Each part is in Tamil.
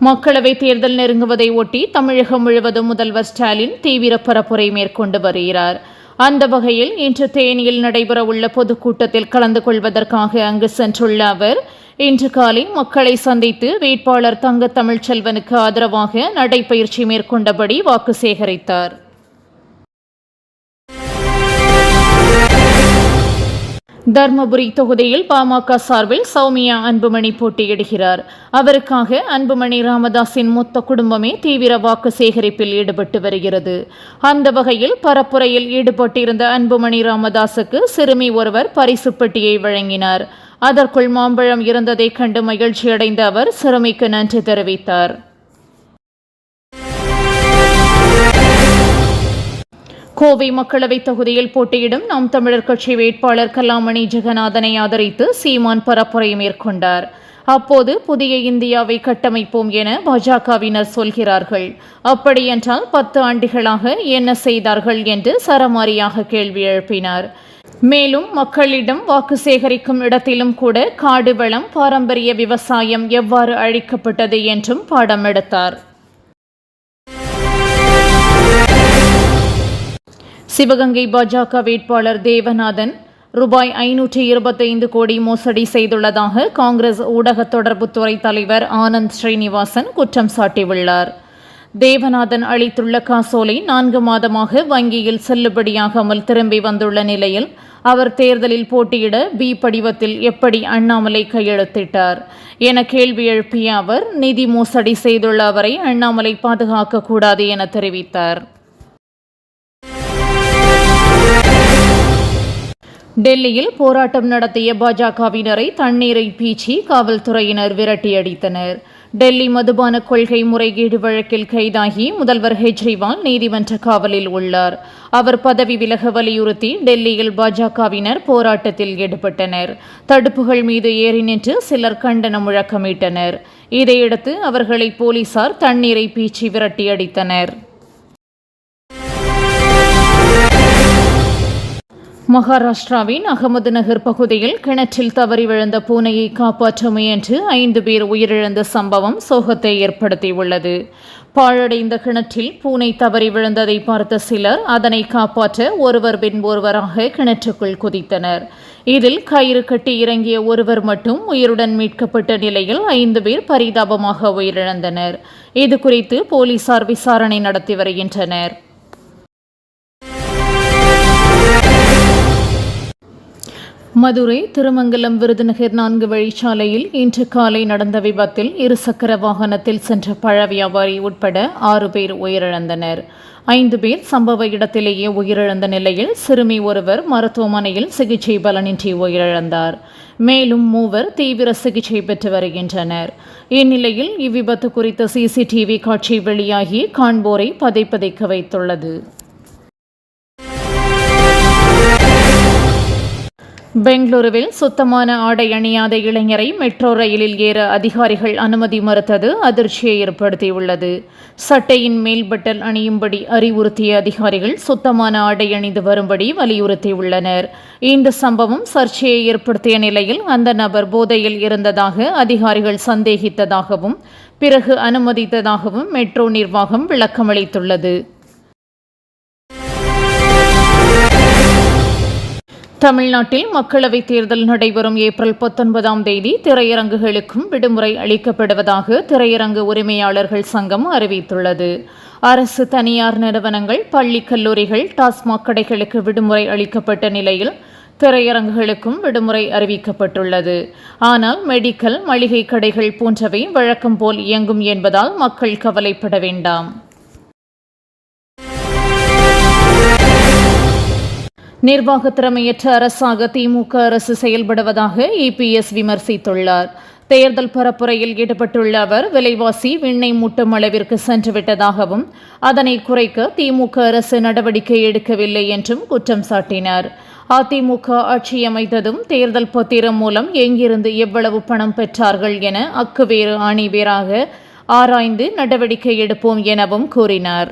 மக்களவை தேர்தல் நெருங்குவதை ஒட்டி தமிழகம் முழுவதும் முதல்வர் ஸ்டாலின் தீவிர பரப்புரை மேற்கொண்டு வருகிறார். அந்த வகையில் இன்று தேனியில் நடைபெறவுள்ள பொதுக்கூட்டத்தில் கலந்து கொள்வதற்காக அங்கு சென்றுள்ள அவர் இன்று காலை மக்களை சந்தித்து வேட்பாளர் தங்க தமிழ்ச்செல்வனுக்கு ஆதரவாக நடைபயிற்சி மேற்கொண்டபடி வாக்கு சேகரித்தார். தர்மபுரி தொகுதியில் பாமக சார்பில் சௌமியா அன்புமணி போட்டியிடுகிறார். அவருக்காக அன்புமணி ராமதாஸின் மொத்த குடும்பமே தீவிர வாக்கு சேகரிப்பில் ஈடுபட்டு வருகிறது. அந்த வகையில் பரப்புரையில் ஈடுபட்டிருந்த அன்புமணி ராமதாஸுக்கு சிறுமி ஒருவர் பரிசு பெட்டியை வழங்கினார். அதற்குள் மாம்பழம் இருந்ததை கண்டு மகிழ்ச்சியடைந்த அவர் சிறுமிக்கு நன்றி தெரிவித்தார். கோவை மக்களவைத் தொகுதியில் போட்டியிடும் நாம் தமிழர் கட்சி வேட்பாளர் கலாமணி ஜெகநாதனை ஆதரித்து சீமான் பரப்புரை மேற்கொண்டார். அப்போது புதிய இந்தியாவை கட்டமைப்போம் என பாஜகவினர் சொல்கிறார்கள். அப்படியென்றால் 10 ஆண்டுகளாக என்ன செய்தார்கள் என்று சரமாரியாக கேள்வி எழுப்பினார். மேலும் மக்களிடம் வாக்கு சேகரிக்கும் இடத்திலும் கூட காடு வளம், பாரம்பரிய விவசாயம் எவ்வாறு அழிக்கப்பட்டது என்றும் பாடம் எடுத்தார். சிவகங்கை பாஜக வேட்பாளர் தேவநாதன் ரூபாய் 525 கோடி மோசடி செய்துள்ளதாக காங்கிரஸ் ஊடக தொடர்புத்துறை தலைவர் ஆனந்த் ஸ்ரீனிவாசன் குற்றம் சாட்டியுள்ளார். தேவநாதன் அளித்துள்ள காசோலை 4 மாதமாக வங்கியில் செல்லுபடியாகாமல் திரும்பி வந்துள்ள நிலையில் அவர் தேர்தலில் போட்டியிட பி படிவத்தில் எப்படி அண்ணாமலை கையெழுத்திட்டார் என கேள்வி எழுப்பிய அவர் நிதி மோசடி செய்துள்ள அவரை அண்ணாமலை பாதுகாக்கக்கூடாது என தெரிவித்தார். டெல்லியில் போராட்டம் நடத்திய பாஜகவினரை தண்ணீரை பீச்சி காவல்துறையினர் விரட்டியடித்தனர். டெல்லி மதுபான கொள்கை முறைகேடு வழக்கில் கைதாகி முதல்வர் கெஜ்ரிவால் நீதிமன்ற காவலில் உள்ளார். அவர் பதவி விலக வலியுறுத்தி டெல்லியில் பாஜகவினர் போராட்டத்தில் ஈடுபட்டனர். தடுப்புகள் மீது ஏறி நின்று சிலர் கண்டன முழக்கமிட்டனர். இதையடுத்து அவர்களை போலீசார் தண்ணீரை பீச்சி விரட்டியடித்தனர். மகாராஷ்டிராவின் அகமது நகர் பகுதியில் கிணற்றில் தவறி விழுந்த பூனையை காப்பாற்ற முயன்று 5 பேர் உயிரிழந்த சம்பவம் சோகத்தை ஏற்படுத்தியுள்ளது. பாழடைந்த கிணற்றில் பூனை தவறி விழுந்ததை பார்த்த சிலர் அதனை காப்பாற்ற ஒருவர் பின் ஒருவராக கிணற்றுக்குள் குதித்தனர். இதில் கயிறு கட்டி இறங்கிய ஒருவர் மட்டும் உயிருடன் மீட்கப்பட்ட நிலையில் 5 பேர் பரிதாபமாக உயிரிழந்தனர். இதுகுறித்து போலீசார் விசாரணை நடத்தி வருகின்றனர். மதுரை திருமங்கலம் விருதுநகர் 4 வழிச்சாலையில் இன்று காலை நடந்த விபத்தில் 2 சக்கர வாகனத்தில் சென்ற பழ வியாபாரி உட்பட 6 பேர் உயிரிழந்தனர். 5 பேர் சம்பவ இடத்திலேயே உயிரிழந்த நிலையில் சிறுமி ஒருவர் மருத்துவமனையில் சிகிச்சை பலனின்றி உயிரிழந்தார். மேலும் 3 தீவிர சிகிச்சை பெற்று வருகின்றனர். இந்நிலையில் இவ்விபத்து குறித்த சிசிடிவி காட்சி வெளியாகி காண்போரை பதைப்பதைக்க வைத்துள்ளது. பெங்களூருவில் சுத்தமான ஆடை அணியாத இளைஞரை மெட்ரோ ரயிலில் ஏற அதிகாரிகள் அனுமதி மறுத்தது அதிர்ச்சியை ஏற்படுத்தியுள்ளது. சட்டையின் மேல் பட்டன் அணியும்படி அறிவுறுத்திய அதிகாரிகள் சுத்தமான ஆடை அணிந்து வரும்படி வலியுறுத்தியுள்ளனர். இந்த சம்பவம் சர்ச்சையை ஏற்படுத்திய நிலையில் அந்த நபர் போதையில் இருந்ததாக அதிகாரிகள் சந்தேகித்ததாகவும் பிறகு அனுமதித்ததாகவும் மெட்ரோ நிர்வாகம் விளக்கமளித்துள்ளது. தமிழ்நாட்டில் மக்களவைத் தேர்தல் நடைபெறும் ஏப்ரல் 19ஆம் தேதி திரையரங்குகளுக்கும் விடுமுறை அளிக்கப்படுவதாக திரையரங்கு உரிமையாளர்கள் சங்கம் அறிவித்துள்ளது. அரசு, தனியார் நிறுவனங்கள், பள்ளி, கல்லூரிகள், டாஸ்மாக் கடைகளுக்கு விடுமுறை அளிக்கப்பட்ட நிலையில் திரையரங்குகளுக்கும் விடுமுறை அறிவிக்கப்பட்டுள்ளது. ஆனால் மெடிக்கல், மளிகை கடைகள் போன்றவை வழக்கம் போல் இயங்கும் என்பதால் மக்கள் கவலைப்பட வேண்டாம். நிர்வாக திறமையற்ற அரசாக திமுக அரசு செயல்படுவதாக இபிஎஸ் விமர்சித்துள்ளார். தேர்தல் பரப்புரையில் ஈடுபட்டுள்ள அவர் விலைவாசி விண்ணை முட்டும் அளவிற்கு சென்றுவிட்டதாகவும் அதனை குறைக்க திமுக அரசு நடவடிக்கை எடுக்கவில்லை என்றும் குற்றம் சாட்டினார். அதிமுக ஆட்சி அமைத்ததும் தேர்தல் பத்திரம் மூலம் எங்கிருந்து எவ்வளவு பணம் பெற்றார்கள் என அக்குவேறு ஆணிவேராக ஆராய்ந்து நடவடிக்கை எடுப்போம் எனவும் கூறினார்.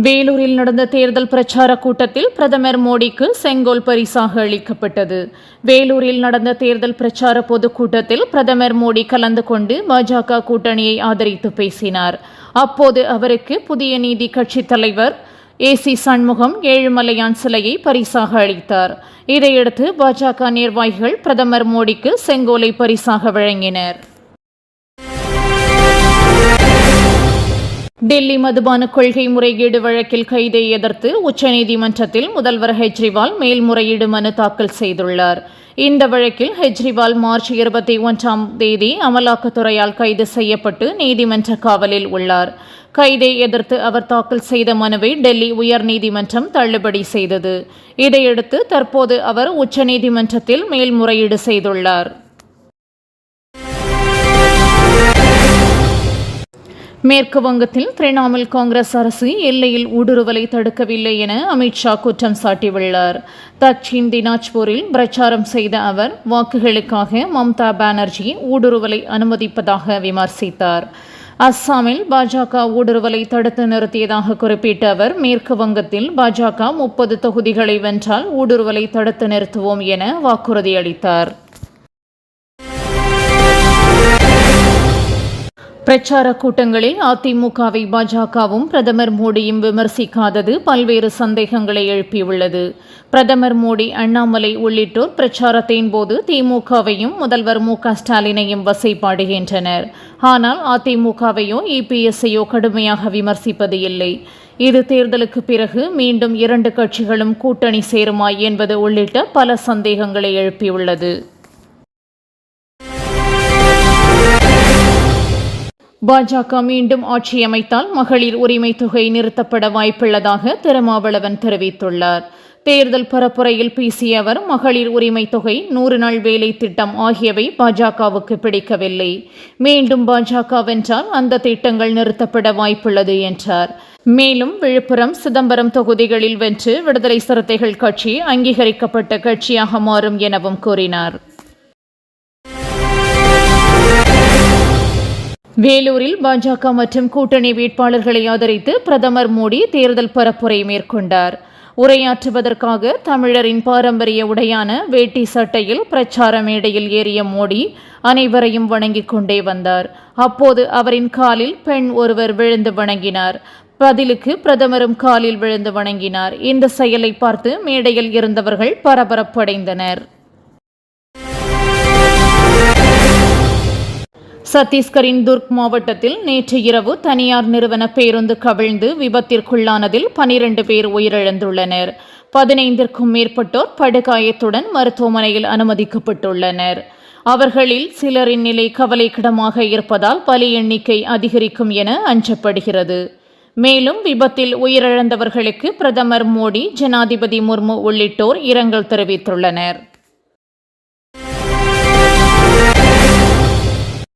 வேலூரில் நடந்த தேர்தல் பிரச்சார கூட்டத்தில் பிரதமர் மோடிக்கு செங்கோல் பரிசாக அளிக்கப்பட்டது. வேலூரில் நடந்த தேர்தல் பிரச்சார பொதுக்கூட்டத்தில் பிரதமர் மோடி கலந்து கொண்டு பாஜக கூட்டணியை ஆதரித்து பேசினார். அப்போது அவருக்கு புதிய நீதி கட்சி தலைவர் ஏசி சண்முகம் ஏழுமலையான் சிலையை பரிசாக அளித்தார். இதையடுத்து பாஜக நிர்வாகிகள் பிரதமர் மோடிக்கு செங்கோலை பரிசாக வழங்கினர். டெல்லி மதுபான கொள்கை முறைகேடு வழக்கில் கைதை எதிர்த்து உச்சநீதிமன்றத்தில் முதல்வர் கெஜ்ரிவால் மேல்முறையீடு மனு தாக்கல் செய்துள்ளார். இந்த வழக்கில் கெஜ்ரிவால் மார்ச் 21 அமலாக்கத்துறையால் கைது செய்யப்பட்டு நீதிமன்ற காவலில் உள்ளார். கைதை எதிர்த்து அவர் தாக்கல் செய்த மனுவை டெல்லி உயர்நீதிமன்றம் தள்ளுபடி செய்தது. இதையடுத்து தற்போது அவர் உச்சநீதிமன்றத்தில் மேல்முறையீடு செய்துள்ளார். மேற்கு வங்கத்தில் திரிணாமுல் காங்கிரஸ் அரசு எல்லையில் ஊடுருவலை தடுக்கவில்லை என அமித்ஷா குற்றம் சாட்டியுள்ளார். தக்ஷின் தினாஜ்பூரில் பிரச்சாரம் செய்த அவர் வாக்குகளுக்காக மம்தா பானர்ஜி ஊடுருவலை அனுமதிப்பதாக விமர்சித்தார். அஸ்ஸாமில் பாஜக ஊடுருவலை தடுத்து நிறுத்தியதாக குறிப்பிட்ட அவர் மேற்கு வங்கத்தில் பாஜக 30 தொகுதிகளை வென்றால் ஊடுருவலை தடுத்து நிறுத்துவோம் என வாக்குறுதி அளித்தார். பிரச்சார கூட்டங்களில் அதிமுகவை பாஜகவும் பிரதமர் மோடியும் விமர்சிக்காதது பல்வேறு சந்தேகங்களை எழுப்பியுள்ளது. பிரதமர் மோடி, அண்ணாமலை உள்ளிட்டோர் பிரச்சாரத்தின் போது திமுகவையும் முதல்வர் மு.க.ஸ்டாலினையும் வசைபாடுகின்றனர். ஆனால் அதிமுகவையோ இபிஎஸ்ஐயோ கடுமையாக விமர்சிப்பது இல்லை. இது தேர்தலுக்கு பிறகு மீண்டும் 2 கட்சிகளும் கூட்டணி சேருமா என்பது உள்ளிட்ட பல சந்தேகங்களை எழுப்பியுள்ளது. பாஜக மீண்டும் ஆட்சி அமைத்தால் மகளிர் உரிமை தொகை நிறுத்தப்பட வாய்ப்புள்ளதாக திருமாவளவன் தெரிவித்துள்ளார். தேர்தல் பரப்புரையில் பேசிய அவர், மகளிர் உரிமை தொகை, 100 நாள் வேலை திட்டம் ஆகியவை பாஜகவுக்கு பிடிக்கவில்லை. மீண்டும் பாஜக வென்றால் அந்த திட்டங்கள் நிறுத்தப்பட வாய்ப்புள்ளது என்றார். மேலும் விழுப்புரம், சிதம்பரம் தொகுதிகளில் வென்று விடுதலை சிறுத்தைகள் கட்சி அங்கீகரிக்கப்பட்ட கட்சியாக மாறும் எனவும் கூறினார். வேலூரில் பாஜக மற்றும் கூட்டணி வேட்பாளர்களை ஆதரித்து பிரதமர் மோடி தேர்தல் பரப்புரை மேற்கொண்டார். உரையாற்றுவதற்காக தமிழரின் பாரம்பரிய உடையான வேட்டி சட்டையில் பிரச்சார மேடையில் ஏறிய மோடி அனைவரையும் வணங்கிக் கொண்டே வந்தார். அப்போது அவரின் காலில் பெண் ஒருவர் விழுந்து வணங்கினார். பதிலுக்கு பிரதமரும் காலில் விழுந்து வணங்கினார். இந்த செயலை பார்த்து மேடையில் இருந்தவர்கள் பரபரப்படைந்தனர். சத்தீஸ்கரின் துர்க் மாவட்டத்தில் நேற்று இரவு தனியார் நிறுவன பேருந்து கவிழ்ந்து விபத்திற்குள்ளானதில் 12 பேர் உயிரிழந்துள்ளனர். 15க்கும் மேற்பட்டோர் படுகாயத்துடன் மருத்துவமனையில் அனுமதிக்கப்பட்டுள்ளனர். அவர்களில் சிலரின் நிலை கவலைக்கிடமாக இருப்பதால் பலி எண்ணிக்கை அதிகரிக்கும் என அஞ்சப்படுகிறது. மேலும் விபத்தில் உயிரிழந்தவர்களுக்கு பிரதமர் மோடி, ஜனாதிபதி முர்மு உள்ளிட்டோர் இரங்கல் தெரிவித்துள்ளனர்.